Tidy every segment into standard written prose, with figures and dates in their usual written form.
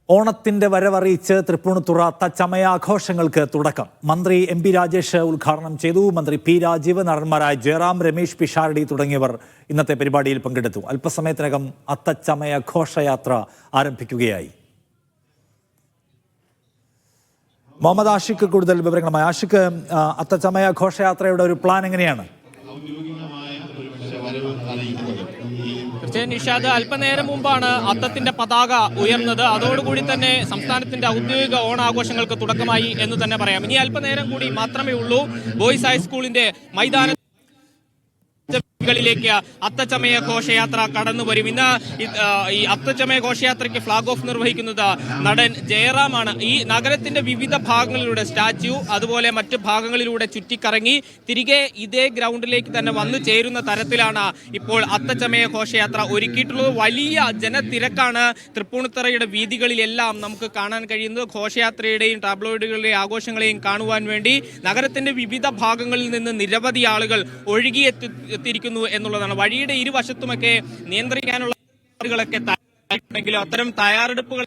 ഓണത്തിന്റെ വരവറിയിച്ച് തൃപ്പൂണിത്തുറ തച്ചമയാഘോഷങ്ങൾക്ക് തുടക്കം. മന്ത്രി എം പി രാജേഷ് ഉദ്ഘാടനം ചെയ്തു. മന്ത്രി പി രാജീവ്, നടന്മാരായ ജയറാം, രമേശ് പിഷാരടി തുടങ്ങിയവർ ഇന്നത്തെ പരിപാടിയിൽ പങ്കെടുത്തു. അല്പസമയത്തിനകം അത്തച്ചമയ ഘോഷയാത്ര ആരംഭിക്കുകയായി. മുഹമ്മദ് ആഷിഖ് കൂടുതൽ വിവരങ്ങളുമായി. ആഷിഖ്, അത്തച്ചമയ ഘോഷയാത്രയുടെ ഒരു പ്ലാൻ എങ്ങനെയാണ്? നിഷാദ്, അല്പനേരം മുമ്പാണ് അത്തത്തിന്റെ പതാക ഉയർന്നത്. അതോടുകൂടി തന്നെ സംസ്ഥാനത്തിന്റെ ഔദ്യോഗിക ഓണാഘോഷങ്ങൾക്ക് തുടക്കമായി എന്ന് തന്നെ പറയാം. ഇനി അല്പനേരം കൂടി മാത്രമേ ഉള്ളൂ ബോയ്സ് ഹൈസ്കൂളിന്റെ മൈതാന ിലേക്ക് അത്തച്ചമയ ഘോഷയാത്ര കടന്നു വരും. ഇന്ന് ഈ അത്തച്ചമയ ഘോഷയാത്രയ്ക്ക് ഫ്ളാഗ് ഓഫ് നിർവഹിക്കുന്നത് നടൻ ജയറാമാണ്. ഈ നഗരത്തിന്റെ വിവിധ ഭാഗങ്ങളിലൂടെ സ്റ്റാച്യു, അതുപോലെ മറ്റ് ഭാഗങ്ങളിലൂടെ ചുറ്റിക്കറങ്ങി തിരികെ ഇതേ ഗ്രൗണ്ടിലേക്ക് തന്നെ വന്നു ചേരുന്ന തരത്തിലാണ് ഇപ്പോൾ അത്തച്ചമയ ഘോഷയാത്ര ഒരുക്കിയിട്ടുള്ളത്. വലിയ ജനത്തിരക്കാണ് തൃപ്പൂണിത്തുറയുടെ വീതികളിലെല്ലാം നമുക്ക് കാണാൻ കഴിയുന്നത്. ഘോഷയാത്രയുടെയും ടാബ്ലോയിഡുകളുടെയും ആഘോഷങ്ങളെയും കാണുവാൻ വേണ്ടി നഗരത്തിന്റെ വിവിധ ഭാഗങ്ങളിൽ നിന്ന് നിരവധി ആളുകൾ ഒഴുകിയെത്തിയിരിക്കുന്നു എന്നുള്ളതാണ്. വഴിയുടെ ഇരുവശത്തുമൊക്കെ നിയന്ത്രിക്കാനുള്ള െങ്കിലും അത്തരം തയ്യാറെടുപ്പുകൾ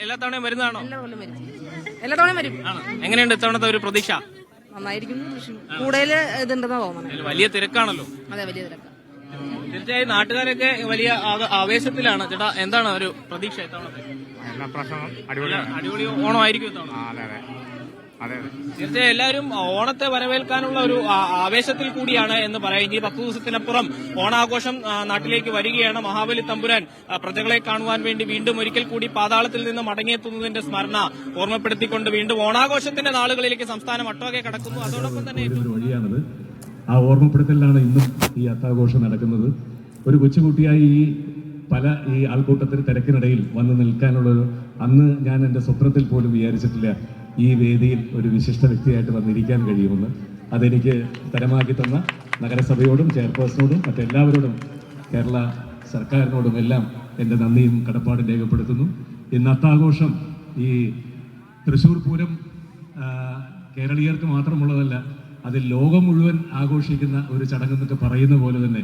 എല്ലാ തവണയും വരുന്നതാണോ? എങ്ങനെയുണ്ട് ഇത്തവണത്തെ ഒരു പ്രതീക്ഷ? നന്നായിരിക്കും. കൂടുതൽ ഇതുണ്ടെന്നാ തോന്നുന്നത്. വലിയ തിരക്കാണല്ലോ. അതെ, വലിയ തിരക്ക്. തീർച്ചയായും നാട്ടുകാരൊക്കെ വലിയ ആവേശത്തിലാണ്. ചേട്ടാ, എന്താണ് ഒരു പ്രതീക്ഷ ഇത്തവണത്തെ? അടിപൊളി ഓണമായിരിക്കും ഇത്തവണ. തീർച്ചയായും എല്ലാവരും ഓണത്തെ വരവേൽക്കാനുള്ള ഒരു ആവേശത്തിൽ കൂടിയാണ് എന്ന് പറയാം. ഇനി 10 ദിവസത്തിനപ്പുറം ഓണാഘോഷം നാട്ടിലേക്ക് വരികയാണ്. മഹാബലി തമ്പുരാൻ പ്രജകളെ കാണുവാൻ വേണ്ടി വീണ്ടും ഒരിക്കൽ കൂടി പാതാളത്തിൽ നിന്ന് മടങ്ങിയെത്തുന്നതിന്റെ സ്മരണ ഓർമ്മപ്പെടുത്തിക്കൊണ്ട് വീണ്ടും ഓണാഘോഷത്തിന്റെ നാളുകളിലേക്ക് സംസ്ഥാനം ഒട്ടാകെ കടക്കുന്നു. അതോടൊപ്പം തന്നെ വഴിയാണത്. ആ ഓർമ്മപ്പെടുത്തലാണ് ഇന്നും ഈ അത്താഘോഷം നടക്കുന്നത്. ഒരു കൊച്ചുകുട്ടിയായി ഈ ആൾക്കൂട്ടത്തിന് തിരക്കിനിടയിൽ വന്ന് നിൽക്കാനുള്ളൊരു അന്ന് ഞാൻ എൻ്റെ സ്വപ്നത്തിൽ പോലും വിചാരിച്ചിട്ടില്ല ഈ വേദിയിൽ ഒരു വിശിഷ്ട വ്യക്തിയായിട്ട് വന്നിരിക്കാൻ കഴിയുമെന്ന്. അതെനിക്ക് തരമാക്കി തന്ന നഗരസഭയോടും ചെയർപേഴ്സണോടും മറ്റെല്ലാവരോടും കേരള സർക്കാരിനോടും എല്ലാം എൻ്റെ നന്ദിയും കടപ്പാടും രേഖപ്പെടുത്തുന്നു. ഇന്ന് അത്താഘോഷം ഈ തൃശ്ശൂർ പൂരം കേരളീയർക്ക് മാത്രമുള്ളതല്ല, അത് ലോകം മുഴുവൻ ആഘോഷിക്കുന്ന ഒരു ചടങ്ങെന്നൊക്കെ പറയുന്ന പോലെ തന്നെ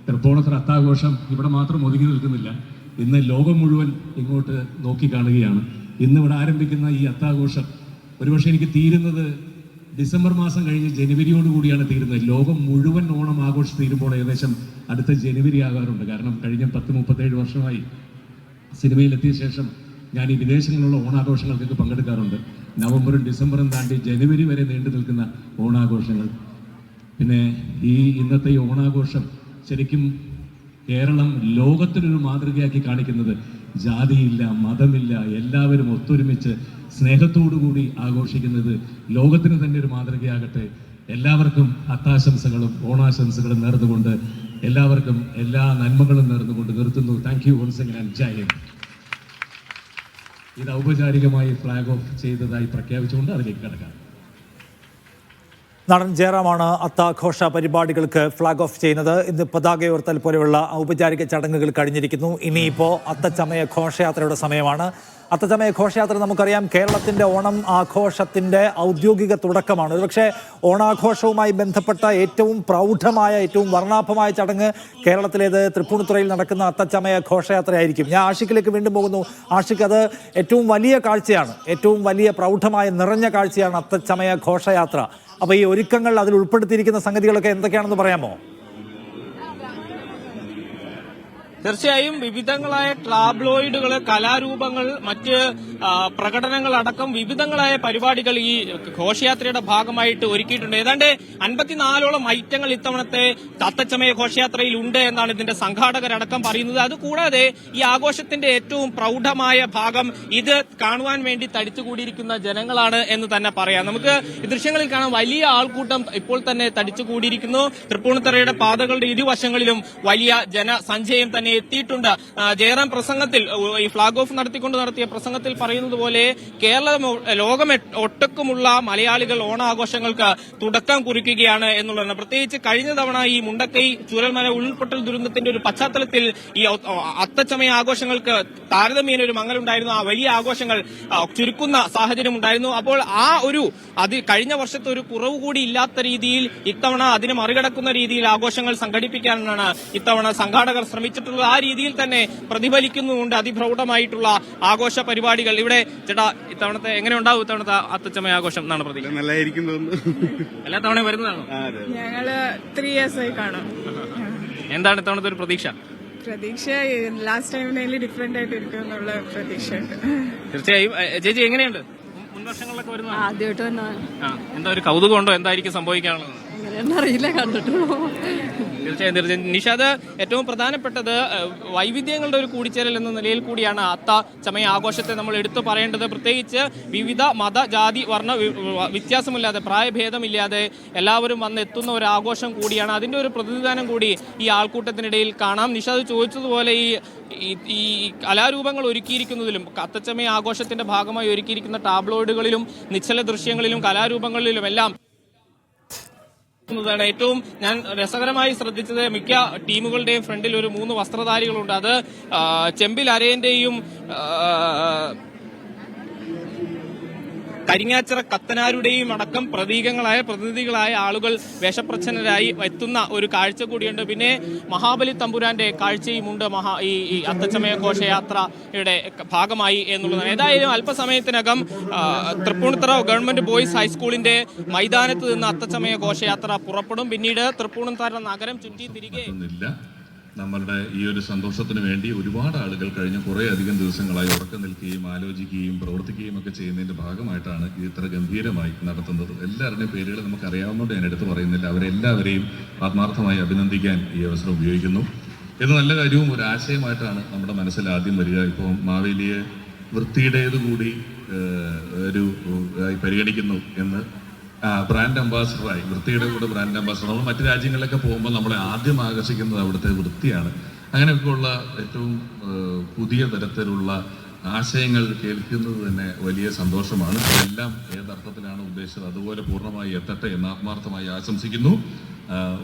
തൃപ്പൂണിത്തുറ അത്താഘോഷം ഇവിടെ മാത്രം ഒതുങ്ങി നിൽക്കുന്നില്ല. ഇന്ന് ലോകം മുഴുവൻ ഇങ്ങോട്ട് നോക്കിക്കാണുകയാണ്. ഇന്നിവിടെ ആരംഭിക്കുന്ന ഈ അത്താഘോഷം ഒരുപക്ഷെ എനിക്ക് തീരുന്നത് ഡിസംബർ മാസം കഴിഞ്ഞ് ജനുവരിയോടുകൂടിയാണ് തീരുന്നത്. ലോകം മുഴുവൻ ഓണം ആഘോഷം തീരുമ്പോൾ ഏകദേശം അടുത്ത ജനുവരി ആകാറുണ്ട്. കാരണം കഴിഞ്ഞ 37 വർഷമായി സിനിമയിലെത്തിയ ശേഷം ഞാൻ ഈ വിദേശങ്ങളിലുള്ള ഓണാഘോഷങ്ങൾക്കൊക്കെ പങ്കെടുക്കാറുണ്ട്. നവംബറും ഡിസംബറും താണ്ടി ജനുവരി വരെ നീണ്ടു നിൽക്കുന്ന ഓണാഘോഷങ്ങൾ. പിന്നെ ഇന്നത്തെ ഈ ഓണാഘോഷം ശരിക്കും കേരളം ലോകത്തിനൊരു മാതൃകയാക്കി കാണിക്കുന്നത് ജാതിയില്ല, മതമില്ല, എല്ലാവരും ഒത്തൊരുമിച്ച് സ്നേഹത്തോടുകൂടി ആഘോഷിക്കുന്നത് ലോകത്തിന് തന്നെ ഒരു മാതൃകയാകട്ടെ. എല്ലാവർക്കും അത്താശംസകളും ഓണാശംസകളും നേർന്നുകൊണ്ട് എല്ലാവർക്കും എല്ലാ നന്മകളും നേർന്നുകൊണ്ട് നിർത്തുന്നു. Thank you once again. ജയ് ഹിന്ദ്. ഇത് ഔപചാരികമായി ഫ്ലാഗ് ഓഫ് ചെയ്തതായി പ്രഖ്യാപിച്ചുകൊണ്ട് അതിലേക്ക് കടക്കാം. നടൻ ജയറാമാണ് അത്താഘോഷ പരിപാടികൾക്ക് ഫ്ളാഗ് ഓഫ് ചെയ്യുന്നത്. ഇന്ന് പതാക ഉയർത്തൽ പോലെയുള്ള ഔപചാരിക ചടങ്ങുകൾ കഴിഞ്ഞിരിക്കുന്നു. ഇനിയിപ്പോൾ അത്തച്ചമയ ഘോഷയാത്രയുടെ സമയമാണ്. അത്തച്ചമയ ഘോഷയാത്ര നമുക്കറിയാം കേരളത്തിൻ്റെ ഓണം ആഘോഷത്തിൻ്റെ ഔദ്യോഗിക തുടക്കമാണ്. ഒരുപക്ഷെ ഓണാഘോഷവുമായി ബന്ധപ്പെട്ട ഏറ്റവും പ്രൗഢമായ, ഏറ്റവും വർണ്ണാഭമായ ചടങ്ങ് കേരളത്തിലേത് തൃപ്പൂണിത്തുറയിൽ നടക്കുന്ന അത്തച്ചമയ ഘോഷയാത്രയായിരിക്കും. ഞാൻ ആഷിഖിലേക്ക് വീണ്ടും പോകുന്നു. ആഷിഖ്, അത് ഏറ്റവും വലിയ കാഴ്ചയാണ്, ഏറ്റവും വലിയ പ്രൗഢമായ നിറഞ്ഞ കാഴ്ചയാണ് അത്തച്ചമയ ഘോഷയാത്ര. അപ്പോൾ ഈ ഒരുക്കങ്ങൾ അതിൽ ഉൾപ്പെടുത്തിയിരിക്കുന്ന സംഗതികളൊക്കെ എന്തൊക്കെയാണെന്ന് പറയാമോ? തീർച്ചയായും വിവിധങ്ങളായ ടാബ്ലോയിഡുകൾ, കലാരൂപങ്ങൾ, മറ്റ് പ്രകടനങ്ങളടക്കം വിവിധങ്ങളായ പരിപാടികൾ ഈ ഘോഷയാത്രയുടെ ഭാഗമായിട്ട് ഒരുക്കിയിട്ടുണ്ട്. ഏതാണ്ട് 54ഓളം ഐറ്റങ്ങൾ ഇത്തവണത്തെ അത്തച്ചമയ ഘോഷയാത്രയിൽ ഉണ്ട് എന്നാണ് ഇതിന്റെ സംഘാടകരടക്കം പറയുന്നത്. അതുകൂടാതെ ഈ ആഘോഷത്തിന്റെ ഏറ്റവും പ്രൗഢമായ ഭാഗം ഇത് കാണുവാൻ വേണ്ടി തടിച്ചുകൂടിയിരിക്കുന്ന ജനങ്ങളാണ് എന്ന് തന്നെ പറയാം. നമുക്ക് ഈ ദൃശ്യങ്ങളിൽ കാണാം, വലിയ ആൾക്കൂട്ടം ഇപ്പോൾ തന്നെ തടിച്ചുകൂടിയിരിക്കുന്നു. തൃപ്പൂണിത്തുറയുടെ പാതകളുടെ ഇരുവശങ്ങളിലും വലിയ ജനസഞ്ചയം തന്നെ എത്തിയിട്ടുണ്ട്. ജയറാം പ്രസംഗത്തിൽ ഈ ഫ്ളാഗ് ഓഫ് നടത്തിയ പ്രസംഗത്തിൽ പറയുന്നത് പോലെ ലോകം ഒട്ടുക്കുമുള്ള മലയാളികൾ ഓണാഘോഷങ്ങൾക്ക് തുടക്കം കുറിക്കുകയാണ് എന്നുള്ളതാണ്. പ്രത്യേകിച്ച് കഴിഞ്ഞ തവണ ഈ മുണ്ടക്കൈ ചൂരൽമല ഉരുൾപൊട്ടൽ ദുരന്തത്തിന്റെ ഒരു പശ്ചാത്തലത്തിൽ ഈ അത്തച്ചമയ ആഘോഷങ്ങൾക്ക് താരതമ്യേന ഒരു മങ്ങലുണ്ടായിരുന്നു. ആ വലിയ ആഘോഷങ്ങൾ ചുരുക്കുന്ന സാഹചര്യം ഉണ്ടായിരുന്നു. അപ്പോൾ ആ ഒരു കഴിഞ്ഞ വർഷത്തെ ഒരു കുറവ് കൂടി ഇല്ലാത്ത രീതിയിൽ ഇത്തവണ അതിനെ മറികടക്കുന്ന രീതിയിൽ ആഘോഷങ്ങൾ സംഘടിപ്പിക്കാനാണ് ഇത്തവണ സംഘാടകർ ശ്രമിച്ചിട്ടുള്ളത്. ആ രീതിയിൽ തന്നെ പ്രതിഫലിക്കുന്നുമുണ്ട് അതിപ്രൗഢമായിട്ടുള്ള ആഘോഷ പരിപാടികൾ. ഇവിടെ ചേട്ടാ, ഇത്തവണത്തെ എങ്ങനെ ഉണ്ടാവും ഇത്തവണത്തെ അത്തച്ചമയ ആഘോഷം എന്നാണ് പ്രതീക്ഷ? നല്ലതായിരിക്കും തോന്നുന്നു. എല്ലാ തവണയും വരുന്നതാണോ? ഞങ്ങള് 3 years ആയി കാണും. എന്താണ് ഇത്തവണത്തെ ഒരു പ്രതീക്ഷ? ലാസ്റ്റ് ടൈമിനേലും ഡിഫറെന്റ് ആയിട്ട് ഇരിക്കും എന്നുള്ള പ്രതീക്ഷയുണ്ട്. തീർച്ചയായും. ചേച്ചി എങ്ങനെയുണ്ട്? മുൻവർഷങ്ങളിലൊക്കെ വരുന്ന ആദ്യമായിട്ട് തന്നെ എന്താ ഒരു കൗതുകം ഉണ്ടോ? എന്തായിരിക്കും സംഭവിക്കാനുള്ളത്? അങ്ങനെയൊന്നും അറിയില്ല, കണ്ടിട്ടുള്ളൂ. തീർച്ചയായും. നിഷാദ്, ഏറ്റവും പ്രധാനപ്പെട്ടത് വൈവിധ്യങ്ങളുടെ ഒരു കൂടിച്ചേരൽ എന്ന നിലയിൽ കൂടിയാണ് അത്തച്ചമയ ആഘോഷത്തെ നമ്മൾ എടുത്തു പറയേണ്ടത്. പ്രത്യേകിച്ച് വിവിധ മത, ജാതി, വർണ്ണ വ്യത്യാസമില്ലാതെ, പ്രായഭേദമില്ലാതെ എല്ലാവരും വന്നെത്തുന്ന ഒരു ആഘോഷം കൂടിയാണ്. അതിന്റെ ഒരു പ്രതിനിധാനം കൂടി ഈ ആൾക്കൂട്ടത്തിനിടയിൽ കാണാം. നിഷാദ് ചോദിച്ചതുപോലെ ഈ കലാരൂപങ്ങൾ ഒരുക്കിയിരിക്കുന്നതിലും അത്തച്ചമയ ആഘോഷത്തിന്റെ ഭാഗമായി ഒരുക്കിയിരിക്കുന്ന ടാബ്ലോയിഡുകളിലും നിശ്ചല ദൃശ്യങ്ങളിലും കലാരൂപങ്ങളിലും എല്ലാം ഏറ്റവും ഞാൻ രസകരമായി ശ്രദ്ധിച്ചത്, മിക്ക ടീമുകളുടെയും ഫ്രണ്ടിൽ ഒരു 3 വസ്ത്രധാരികളുണ്ട്. അത് ചെമ്പിൽ അരയന്റെയും കരിങ്ങാച്ചിറ കത്തനാരുടെയും അടക്കം പ്രതിനിധികളായ ആളുകൾ വേഷപ്രച്ഛന്നരായി എത്തുന്ന ഒരു കാഴ്ച കൂടിയുണ്ട്. പിന്നെ മഹാബലി തമ്പുരാന്റെ കാഴ്ചയുമുണ്ട് ഈ അത്തച്ചമയ ഘോഷയാത്രയുടെ ഭാഗമായി എന്നുള്ളതാണ്. ഏതായാലും അല്പസമയത്തിനകം തൃപ്പൂണിത്തുറ ഗവൺമെന്റ് ബോയ്സ് ഹൈസ്കൂളിന്റെ മൈതാനത്ത് നിന്ന് അത്തച്ചമയ ഘോഷയാത്ര പുറപ്പെടും. പിന്നീട് തൃപ്പൂണിത്തുറ നഗരം ചുറ്റി തിരികെ നമ്മളുടെ ഈ ഒരു സന്തോഷത്തിന് വേണ്ടി ഒരുപാട് ആളുകൾ കഴിഞ്ഞ കുറേ അധികം ദിവസങ്ങളായി ഉറക്കം നിൽക്കുകയും ആലോചിക്കുകയും പ്രവർത്തിക്കുകയും ഒക്കെ ചെയ്യുന്നതിന്റെ ഭാഗമായിട്ടാണ് ഇത് ഇത്ര ഗംഭീരമായി നടത്തുന്നത്. എല്ലാവരുടെയും പേരുകൾ നമുക്ക് അറിയാവുന്നതുകൊണ്ട് ഞാൻ എടുത്തു പറയുന്നില്ല. അവരെല്ലാവരെയും ആത്മാർത്ഥമായി അഭിനന്ദിക്കാൻ ഈ അവസരം ഉപയോഗിക്കുന്നു. ഇത് നല്ല കാര്യവും ഒരു ആശയമായിട്ടാണ് നമ്മുടെ മനസ്സിൽ ആദ്യം വരിക. ഇപ്പോൾ മാവേലിയെ വൃത്തിയുടേതുകൂടി ഒരു പരിഗണിക്കുന്നു എന്ന് ബ്രാൻഡ് അംബാസഡറായി, വൃത്തിയുടെ കൂടെ ബ്രാൻഡ് അംബാസഡർ. നമ്മൾ മറ്റു രാജ്യങ്ങളിലൊക്കെ പോകുമ്പോൾ നമ്മളെ ആദ്യം ആകർഷിക്കുന്നത് അവിടുത്തെ വൃത്തിയാണ്. അങ്ങനെയൊക്കെയുള്ള ഏറ്റവും പുതിയ തരത്തിലുള്ള ആശയങ്ങൾ കേൾക്കുന്നത് തന്നെ വലിയ സന്തോഷമാണ്. ഇതെല്ലാം ഏതർത്ഥത്തിലാണ് ഉദ്ദേശിച്ചത് അതുപോലെ പൂർണ്ണമായി എത്തട്ടെ എന്ന് ആത്മാർത്ഥമായി ആശംസിക്കുന്നു.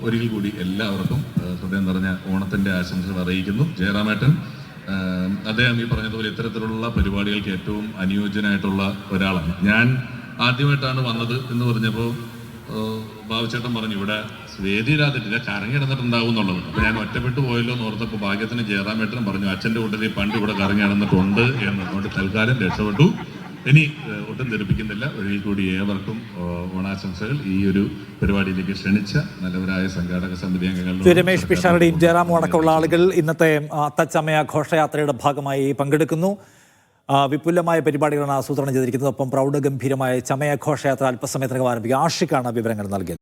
ഒരിക്കൽ കൂടി എല്ലാവർക്കും ഹൃദയം നിറഞ്ഞ ഓണത്തിന്റെ ആശംസകൾ അറിയിക്കുന്നു. ജയറാമേട്ടൻ അദ്ദേഹം ഈ പറഞ്ഞതുപോലെ ഇത്തരത്തിലുള്ള പരിപാടികൾക്ക് ഏറ്റവും അനുയോജ്യനായിട്ടുള്ള ഒരാളാണ്. ഞാൻ ആദ്യമായിട്ടാണ് വന്നത് എന്ന് പറഞ്ഞപ്പോൾ ബാബുച്ചേട്ടൻ പറഞ്ഞു ഇവിടെ വേദിയിലാതിട്ടില്ല, കറങ്ങി നടന്നിട്ടുണ്ടാവും എന്നുള്ളത്. അപ്പൊ ഞാൻ ഒറ്റപ്പെട്ടു പോയല്ലോ എന്ന് ഓർത്തപ്പോൾ ഭാഗ്യത്തിന് ജയറാമേട്ടനും പറഞ്ഞു അച്ഛൻ്റെ കൂട്ടത്തിൽ പണ്ട് ഇവിടെ കറങ്ങി നടന്നിട്ടുണ്ട് എന്ന്. അതുകൊണ്ട് തൽക്കാലം രക്ഷപ്പെട്ടു. ഇനി ഒട്ടും തെറിപ്പിക്കുന്നില്ല. ഒരിക്കൽ കൂടി ഏവർക്കും ഓണാശംസകൾ. ഈ ഒരു പരിപാടിയിലേക്ക് ക്ഷണിച്ച നല്ലവരായ സംഘാടക സമിതി അംഗങ്ങൾ രമേശ് പിഷാരടിയും ജയറാമും അടക്കമുള്ള ആളുകൾ ഇന്നത്തെ അത്തച്ചമയ ഘോഷയാത്രയുടെ ഭാഗമായി പങ്കെടുക്കുന്നു. വിപുലമായ പരിപാടികളാണ് ആസൂത്രണം ചെയ്തിരിക്കുന്നത്. ഒപ്പം പ്രൗഢഗംഭീരമായ ചമയ ഘോഷയാത്ര അല്പസമയത്തിനകം ആരംഭിക്കുക. ആഷിക്കാണ് വിവരങ്ങൾ നൽകിയത്.